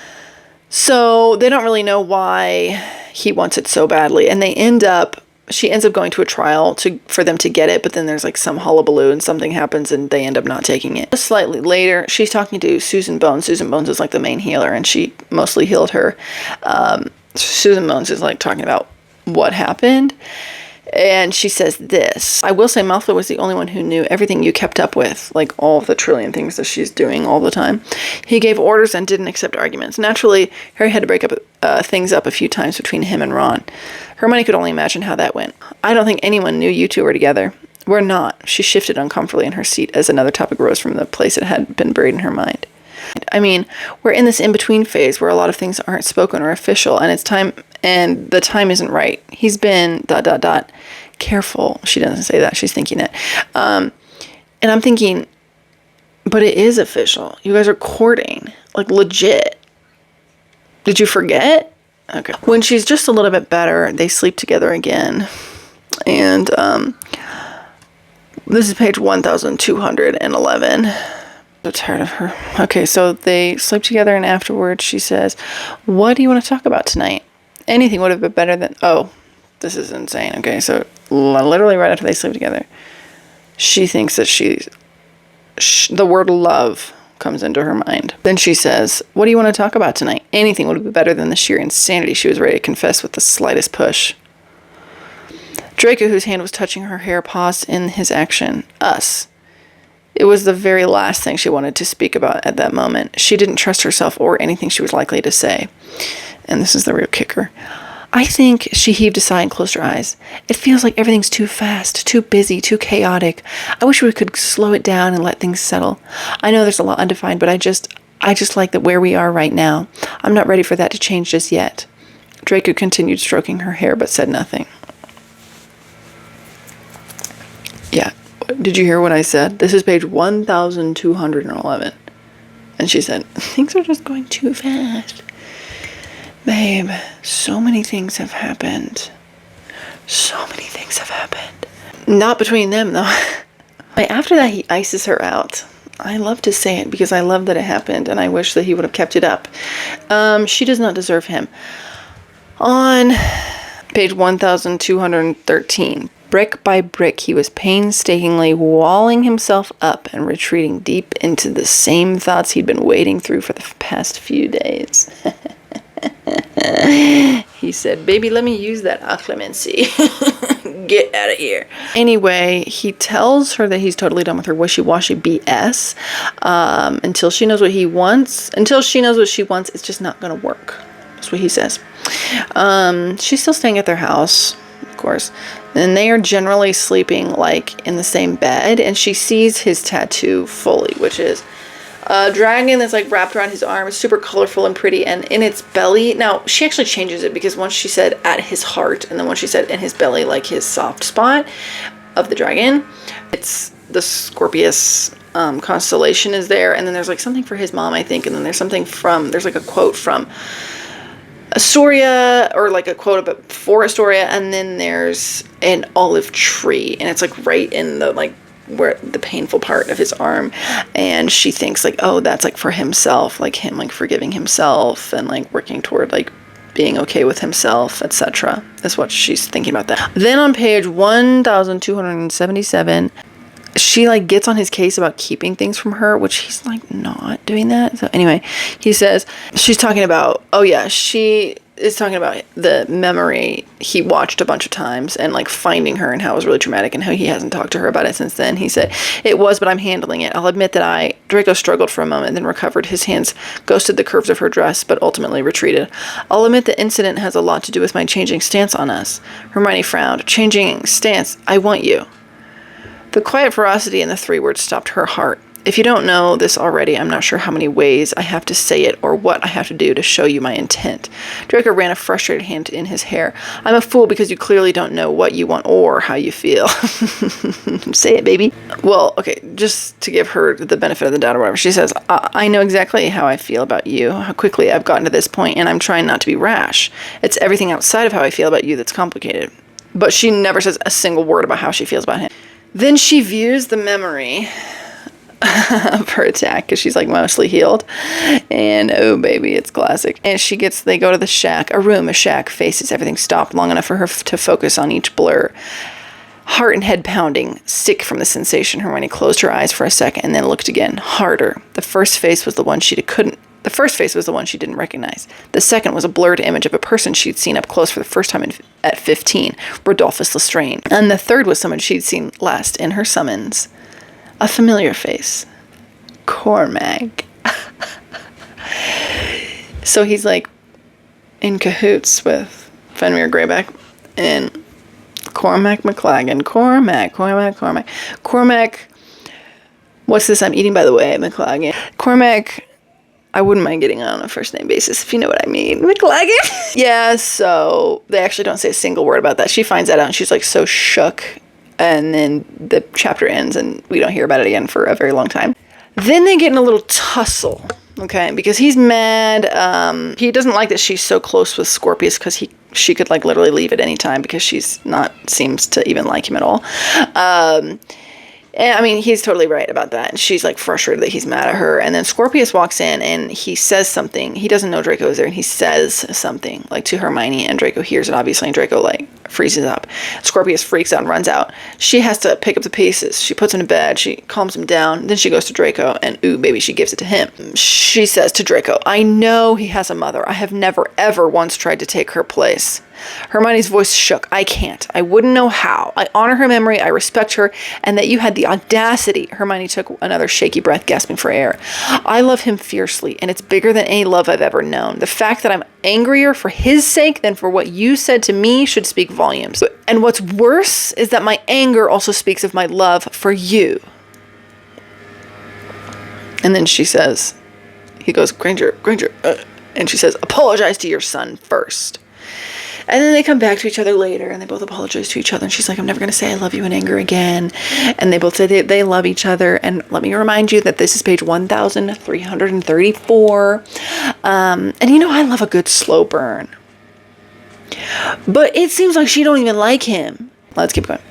So they don't really know why he wants it so badly, and she ends up going to a trial for them to get it, but then there's like some hullabaloo and something happens and they end up not taking it. Slightly later, she's talking to Susan Bones. Susan Bones is like the main healer, and she mostly healed her. Susan Bones is like talking about what happened, and she says this: I will say Malfoy was the only one who knew everything you kept up with, like all of the trillion things that she's doing all the time. He gave orders and didn't accept arguments. Naturally, Harry had to break up things up a few times between him and Ron. Hermione could only imagine how that went. I don't think anyone knew you two were together. We're not. She shifted uncomfortably in her seat as another topic rose from the place it had been buried in her mind. I mean, we're in this in-between phase where a lot of things aren't spoken or official, and it's time, and the time isn't right. He's been ... careful. She doesn't say that. She's thinking it. And I'm thinking, but it is official. You guys are courting, like legit. Did you forget? Okay. When she's just a little bit better, they sleep together again. And this is page 1211. So tired of her. Okay, so they sleep together, and afterwards she says, what do you want to talk about tonight? Anything would have been better than... Oh, this is insane. Okay, so literally right after they sleep together, she thinks that the word love comes into her mind. Then she says, what do you want to talk about tonight? Anything would be better than the sheer insanity she was ready to confess with the slightest push. Draco, whose hand was touching her hair, paused in his action. Us. It was the very last thing she wanted to speak about at that moment. She didn't trust herself or anything she was likely to say. And this is the real kicker. I think she heaved a sigh and closed her eyes. It feels like everything's too fast, too busy, too chaotic. I wish we could slow it down and let things settle. I know there's a lot undefined, but I just like that where we are right now. I'm not ready for that to change just yet. Draco continued stroking her hair, but said nothing. Yeah. Did you hear what I said? This is page 1211. And she said, things are just going too fast. Babe, so many things have happened. So many things have happened. Not between them, though. After that, he ices her out. I love to say it because I love that it happened, and I wish that he would have kept it up. She does not deserve him. On page 1213, brick by brick, he was painstakingly walling himself up and retreating deep into the same thoughts he'd been wading through for the past few days. He said, baby, let me use that clemency. Get out of here. Anyway, he tells her that he's totally done with her wishy-washy BS. Until she knows what he wants. Until she knows what she wants, it's just not going to work. That's what he says. She's still staying at their house, of course. And they are generally sleeping, like, in the same bed. And she sees his tattoo fully, which is a dragon that's, like, wrapped around his arm. It's super colorful and pretty. And in its belly... Now, she actually changes it because once she said at his heart, and then once she said in his belly, like his soft spot of the dragon, it's the Scorpius constellation is there. And then there's, like, something for his mom, I think. And then there's something from... There's, like, a quote from Astoria, or like a quote about for Astoria, and then there's an olive tree, and it's like right in the, like, where the painful part of his arm, and she thinks like, oh, that's like for himself, like him like forgiving himself and like working toward like being okay with himself, etc. That's what she's thinking about that. Then on page 1277, she like gets on his case about keeping things from her, which he's like not doing that. So anyway, he says, she's talking about, oh yeah, she is talking about the memory he watched a bunch of times and like finding her and how it was really traumatic and how he hasn't talked to her about it since then. He said, it was, but I'm handling it. I'll admit that Draco struggled for a moment, then recovered. His hands ghosted the curves of her dress, but ultimately retreated. I'll admit the incident has a lot to do with my changing stance on us. Hermione frowned. Changing stance? I want you. The quiet ferocity in the 3 words stopped her heart. If you don't know this already, I'm not sure how many ways I have to say it or what I have to do to show you my intent. Draco ran a frustrated hand in his hair. I'm a fool because you clearly don't know what you want or how you feel. Say it, baby. Well, okay, just to give her the benefit of the doubt or whatever, she says, I know exactly how I feel about you, how quickly I've gotten to this point, and I'm trying not to be rash. It's everything outside of how I feel about you that's complicated. But she never says a single word about how she feels about him. Then she views the memory of her attack because she's like mostly healed, and oh baby, it's classic. And they go to the shack, a shack, faces, everything stopped long enough for her to focus on each blur. Heart and head pounding, sick from the sensation. Hermione closed her eyes for a second and then looked again, harder. The first face was the one she didn't recognize. The second was a blurred image of a person she'd seen up close for the first time at 15, Rodolphus Lestrange. And the third was someone she'd seen last in her summons. A familiar face. Cormac. So he's like in cahoots with Fenrir Greyback and Cormac McLaggen. Cormac. What's this I'm eating, by the way, McLaggen? Cormac I wouldn't mind getting on a first name basis, if you know what I mean. McLagan. Yeah, so they actually don't say a single word about that. She finds that out and she's like so shook. And then the chapter ends and we don't hear about it again for a very long time. Then they get in a little tussle, okay? Because he's mad. He doesn't like that she's so close with Scorpius because she could like literally leave at any time because seems to even like him at all. And I mean, he's totally right about that. And she's like frustrated that he's mad at her. And then Scorpius walks in and he says something. He doesn't know Draco is there. And he says something like to Hermione, and Draco hears it obviously. And Draco like freezes up. Scorpius freaks out and runs out. She has to pick up the pieces. She puts him to bed. She calms him down. Then she goes to Draco and ooh, baby, she gives it to him. She says to Draco, I know he has a mother. I have never ever once tried to take her place. Hermione's voice shook. I can't. I wouldn't know how. I honor her memory. I respect her. And that you had the audacity. Hermione took another shaky breath, gasping for air. I love him fiercely, and it's bigger than any love I've ever known. The fact that I'm angrier for his sake than for what you said to me should speak volumes. And what's worse is that my anger also speaks of my love for you. And then she says, he goes, Granger, and she says, apologize to your son first. And then they come back to each other later and they both apologize to each other. And she's like, I'm never going to say I love you in anger again. And they both say they love each other. And let me remind you that this is page 1334. And you know, I love a good slow burn. But it seems like she don't even like him. Let's keep going.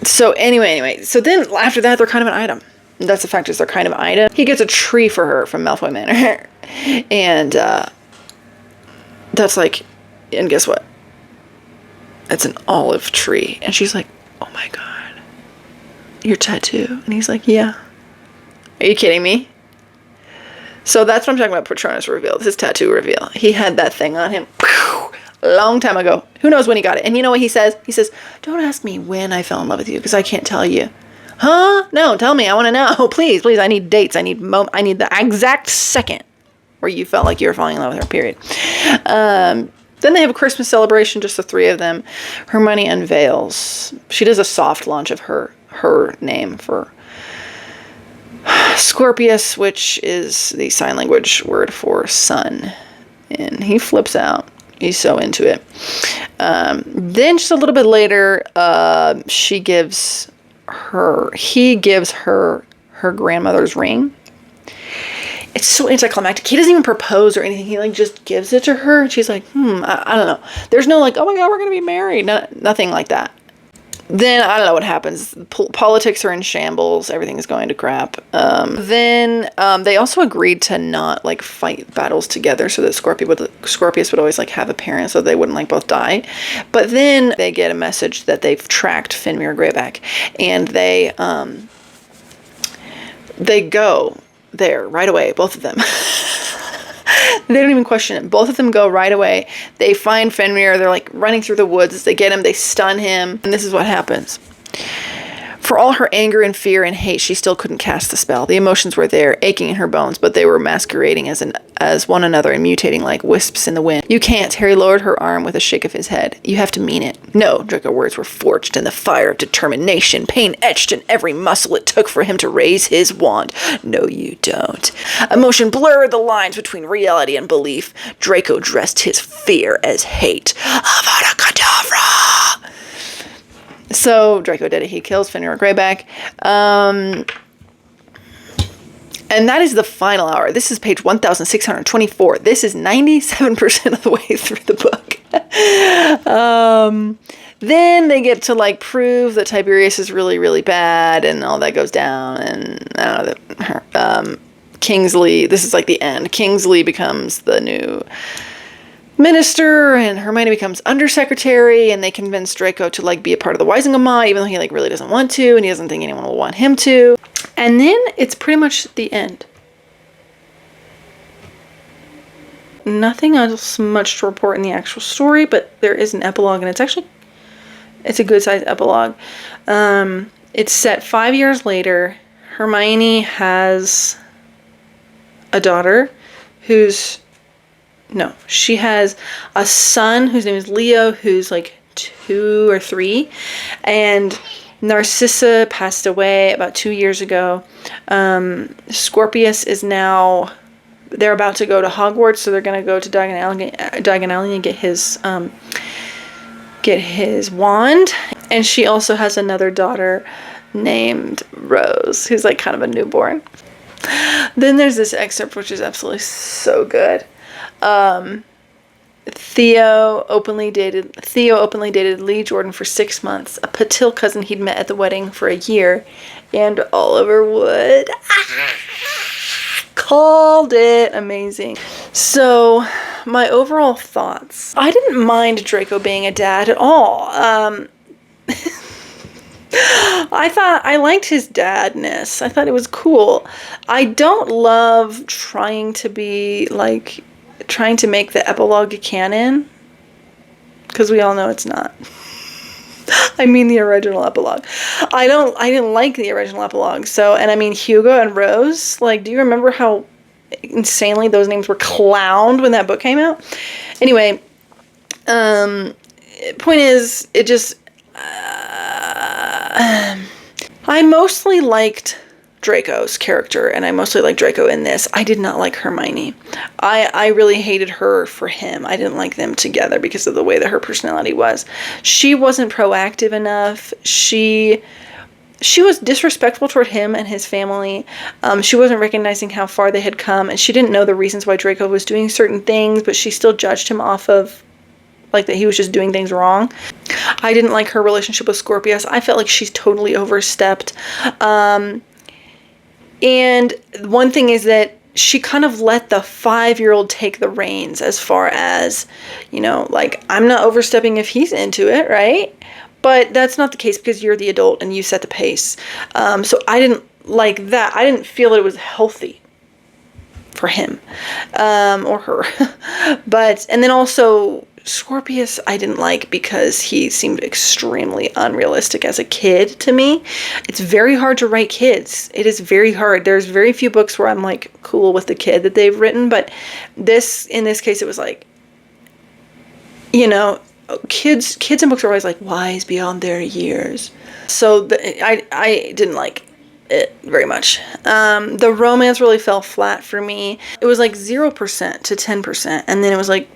So anyway. So then after that, they're kind of an item. That's the fact is they're kind of an item. He gets a tree for her from Malfoy Manor. And that's like, and guess what? It's an olive tree. And she's like, oh my God, your tattoo. And he's like, yeah. Are you kidding me? So that's what I'm talking about, Patronus reveal. This is tattoo reveal. He had that thing on him a long time ago. Who knows when he got it? And you know what he says? He says, don't ask me when I fell in love with you because I can't tell you. Huh? No, tell me. I want to know. Please. I need dates. I need the exact second where you felt like you were falling in love with her, period. Then they have a Christmas celebration, just the three of them. Hermione unveils. She does a soft launch of her name for Scorpius, which is the sign language word for son. And he flips out. He's so into it. Then just a little bit later, he gives her grandmother's ring. It's so anticlimactic. He doesn't even propose or anything. He like just gives it to her. And she's like, I don't know. There's no like, oh my God, we're going to be married. No, nothing like that. Then I don't know what happens. Politics are in shambles. Everything is going to crap. Then they also agreed to not like fight battles together so that Scorpius would always like have a parent so they wouldn't like both die. But then they get a message that they've tracked Fenrir Greyback and they go there right away, both of them. They don't even question it. Both of them go right away. They find Fenrir. They're like running through the woods. They get him. They stun him. And this is what happens. For all her anger and fear and hate, she still couldn't cast the spell. The emotions were there, aching in her bones, but they were masquerading as one another and mutating like wisps in the wind. You can't. Harry lowered her arm with a shake of his head. You have to mean it. No, Draco's words were forged in the fire of determination, pain etched in every muscle it took for him to raise his wand. No, you don't. Emotion blurred the lines between reality and belief. Draco dressed his fear as hate. Avada Kedavra! So Draco did it. He kills Fenrir Greyback. And that is the final hour. This is page 1624. This is 97% of the way through the book. Then they get to like prove that Tiberius is really, really bad and all that goes down. And I don't know, Kingsley, this is like the end. Kingsley becomes the new minister and Hermione becomes undersecretary and they convince Draco to like be a part of the Wisingamot even though he like really doesn't want to and he doesn't think anyone will want him to. And then it's pretty much the end. Nothing else much to report in the actual story, but there is an epilogue and it's a good sized epilogue. It's set 5 years later. Hermione has a daughter she has a son whose name is Leo, who's like 2 or 3, and Narcissa passed away about 2 years ago. Scorpius is now they're about to go to Hogwarts, so they're going to go to Diagon Alley and get his wand. And she also has another daughter named Rose, who's like kind of a newborn. Then there's this excerpt which is absolutely so good. Theo openly dated Lee Jordan for 6 months, a Patil cousin he'd met at the wedding for a year, and Oliver Wood called it. Amazing. So my overall thoughts. I didn't mind Draco being a dad at all. I liked his dadness. I thought it was cool. I don't love trying to make the epilogue canon, because we all know it's not. I mean the original epilogue. I didn't like the original epilogue. So, and I mean Hugo and Rose, like, do you remember how insanely those names were clowned when that book came out? Anyway, point is, it just I mostly liked Draco's character, and I mostly like Draco in this. I did not like Hermione. I really hated her for him. I didn't like them together because of the way that her personality was. She wasn't proactive enough. She was disrespectful toward him and his family. She wasn't recognizing how far they had come, and she didn't know the reasons why Draco was doing certain things, but she still judged him off of like that he was just doing things wrong. I didn't like her relationship with Scorpius. I felt like she's totally overstepped. And one thing is that she kind of let the 5-year-old take the reins as far as, you know, like, I'm not overstepping if he's into it, right? But that's not the case because you're the adult and you set the pace. So I didn't like that. I didn't feel that it was healthy for him or her. And then also Scorpius I didn't like because he seemed extremely unrealistic as a kid to me. It's very hard to write kids. It is very hard. There's very few books where I'm like cool with the kid that they've written, but in this case it was like, you know, kids in books are always like wise beyond their years. So I didn't like it very much. The romance really fell flat for me. It was like 0% to 10%, and then it was like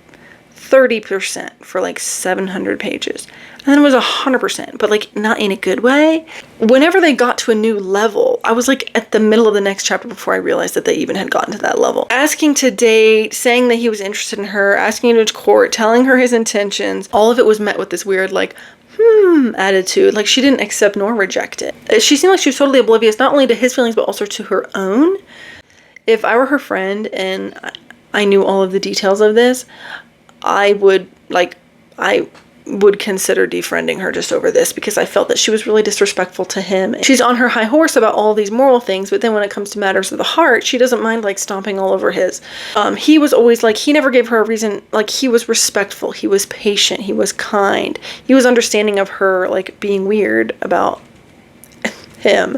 30% for like 700 pages. And then it was 100%, but like not in a good way. Whenever they got to a new level, I was like at the middle of the next chapter before I realized that they even had gotten to that level. Asking to date, saying that he was interested in her, asking her to court, telling her his intentions, all of it was met with this weird like, attitude. Like she didn't accept nor reject it. She seemed like she was totally oblivious, not only to his feelings, but also to her own. If I were her friend and I knew all of the details of this, I would consider defriending her just over this, because I felt that she was really disrespectful to him. She's on her high horse about all these moral things, but then when it comes to matters of the heart, she doesn't mind like stomping all over his. He was always like, he never gave her a reason. Like, he was respectful, he was patient, he was kind, he was understanding of her like being weird about him.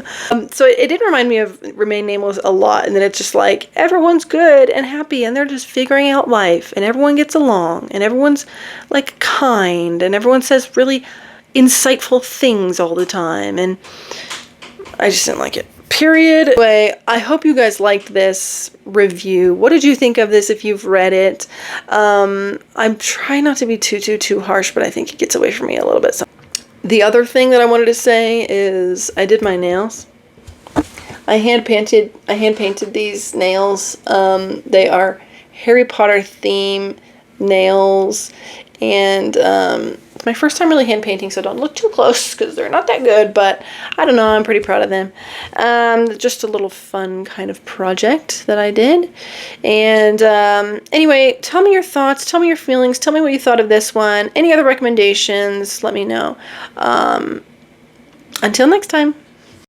So it did remind me of Remain Nameless a lot, and then it's just like everyone's good and happy and they're just figuring out life and everyone gets along and everyone's like kind and everyone says really insightful things all the time, and I just didn't like it. Period. Anyway, I hope you guys liked this review. What did you think of this if you've read it? I'm trying not to be too harsh, but I think it gets away from me a little bit. So the other thing that I wanted to say is I did my nails. I hand painted these nails. They are Harry Potter theme nails, and it's my first time really hand painting, so don't look too close because they're not that good, but I don't know, I'm pretty proud of them. Just a little fun kind of project that I did. And anyway, tell me your thoughts, tell me your feelings, tell me what you thought of this one. Any other recommendations, let me know. Until next time.